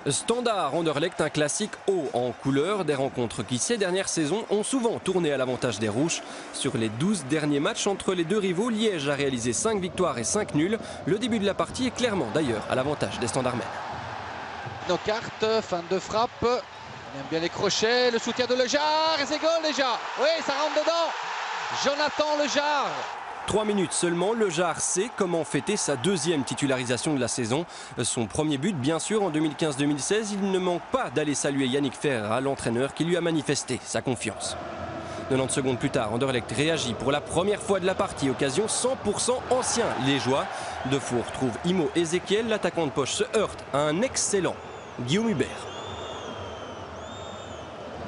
Standard Anderlecht, un classique haut en couleur, des rencontres qui ces dernières saisons ont souvent tourné à l'avantage des Rouges. Sur les 12 derniers matchs entre les deux rivaux, Liège a réalisé 5 victoires et 5 nuls. Le début de la partie est clairement d'ailleurs à l'avantage des Standardmen. Knockaert, fin de frappe, on aime bien les crochets, le soutien de Lejar et c'est goal déjà. Oui, ça rentre dedans. Jonathan Lejar. 3 minutes seulement, Lejar sait comment fêter sa deuxième titularisation de la saison. Son premier but, bien sûr, en 2015-2016, il ne manque pas d'aller saluer Yannick Ferreira, l'entraîneur qui lui a manifesté sa confiance. 90 secondes plus tard, Anderlecht réagit pour la première fois de la partie, occasion 100% ancien liégeois. Defour trouve Imo Ezekiel, l'attaquant de poche se heurte à un excellent Guillaume Hubert.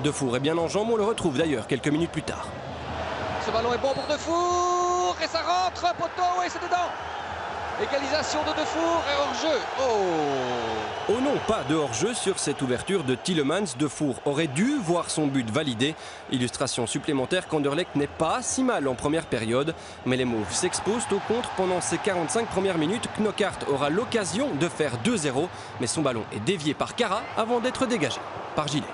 Defour est bien en jambes, on le retrouve d'ailleurs quelques minutes plus tard. Ce ballon est bon pour Defour et ça rentre, poteau, et c'est dedans. Égalisation de Defour et hors-jeu. Oh non, pas de hors-jeu sur cette ouverture de Tielemans. Defour aurait dû voir son but validé. Illustration supplémentaire qu'Anderlecht n'est pas si mal en première période. Mais les Mauves s'exposent au contre pendant ces 45 premières minutes. Knockaert aura l'occasion de faire 2-0. Mais son ballon est dévié par Cara avant d'être dégagé par Gillet.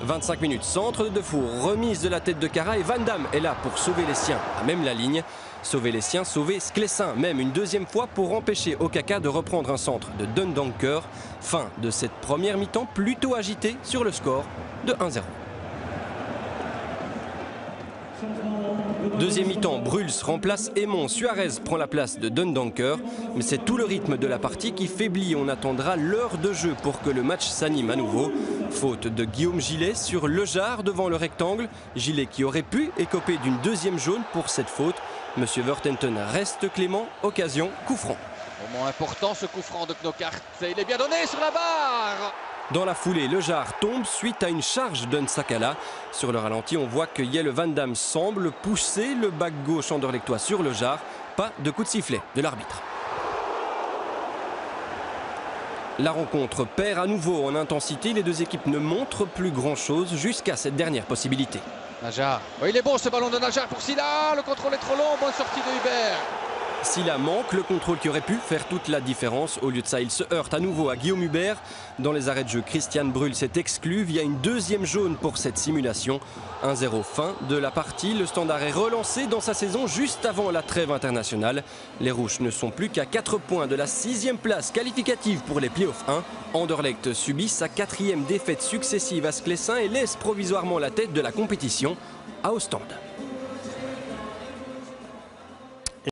25 minutes, centre de Defour, remise de la tête de Cara et Van Damme est là pour sauver les siens à même la ligne. Sauver les siens, sauver Sclessin même une deuxième fois pour empêcher Okaka de reprendre un centre de Dundonker. Fin de cette première mi-temps plutôt agitée sur le score de 1-0. Deuxième mi-temps, Bruls remplace Aymon, Suarez prend la place de Dundonker. Mais c'est tout le rythme de la partie qui faiblit. On attendra l'heure de jeu pour que le match s'anime à nouveau. Faute de Guillaume Gillet sur Lejar devant le rectangle. Gillet qui aurait pu écoper d'une deuxième jaune pour cette faute. Monsieur Vertenten reste clément, occasion, coup franc. Moment important ce coup franc de Knockaert. Il est bien donné sur la barre. Dans la foulée, Lejar tombe suite à une charge d'Unsakala. Sur le ralenti, on voit que Jelle Van Damme semble pousser le back gauche anderlechtois sur Lejar. Pas de coup de sifflet de l'arbitre. La rencontre perd à nouveau en intensité. Les deux équipes ne montrent plus grand-chose jusqu'à cette dernière possibilité. Najar. Oh, il est bon ce ballon de Najar pour Silla. Le contrôle est trop long. Bonne sortie de Hubert. Silla manque le contrôle qui aurait pu faire toute la différence. Au lieu de ça, il se heurte à nouveau à Guillaume Hubert. Dans les arrêts de jeu, Christian Bruls s'est exclu via une deuxième jaune pour cette simulation. 1-0 fin de la partie. Le Standard est relancé dans sa saison juste avant la trêve internationale. Les Rouges ne sont plus qu'à 4 points de la 6e place qualificative pour les playoffs 1. Anderlecht subit sa 4e défaite successive à Sclessin et laisse provisoirement la tête de la compétition à Ostende.